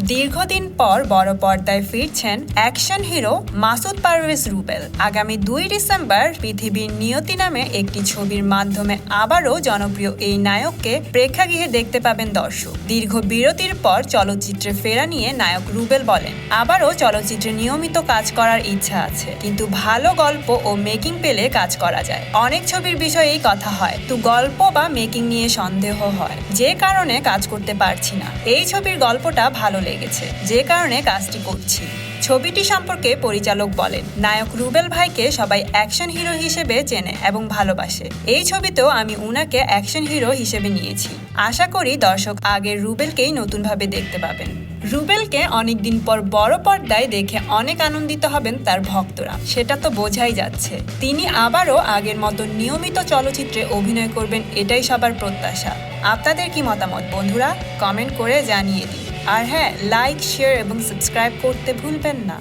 দীর্ঘদিন পর বড় পর্দায় ফিরছেন অ্যাকশন হিরো মাসুদ পারভেজ রুবেল। আগামী 2 ডিসেম্বর পৃথিবীর নিয়তি নামে একটি ছবির মাধ্যমে আবারও জনপ্রিয় এই নায়ককে প্রেক্ষাগৃহে দেখতে পাবেন দর্শক। দীর্ঘ বিরতির পর চলচ্চিত্রে ফেরা নিয়ে নায়ক রুবেল বলেন, আবারও চলচ্চিত্রে নিয়মিত কাজ করার ইচ্ছা আছে, কিন্তু ভালো গল্প ও মেকিং পেলে কাজ করা যায়। অনেক ছবির বিষয়েই কথা হয়, তো গল্প বা মেকিং নিয়ে সন্দেহ হয়, যে কারণে কাজ করতে পারছি না। এই ছবির গল্পটা ভালো লেগেছে, যে কারণে কাজটি করছি। ছবিটি সম্পর্কে পরিচালক বলেন, নায়ক রুবেল ভাইকে সবাই অ্যাকশন হিরো হিসেবে চেনে এবং ভালোবাসে। এই ছবিতেও আমি উনাকে অ্যাকশন হিরো হিসেবে নিয়েছি। আশা করি দর্শক আগের রুবেলকেই নতুনভাবে দেখতে পাবেন। রুবেলকে অনেকদিন পর বড় পর্দায় দেখে অনেক আনন্দিত হবেন তার ভক্তরা, সেটা তো বোঝাই যাচ্ছে। তিনি আবারও আগের মতো নিয়মিত চলচ্চিত্রে অভিনয় করবেন, এটাই সবার প্রত্যাশা। আপনাদের কি মতামত বন্ধুরা? কমেন্ট করে জানিয়ে দিন। আর হ্যাঁ, লাইক, শেয়ার এবং সাবস্ক্রাইব করতে ভুলবেন না।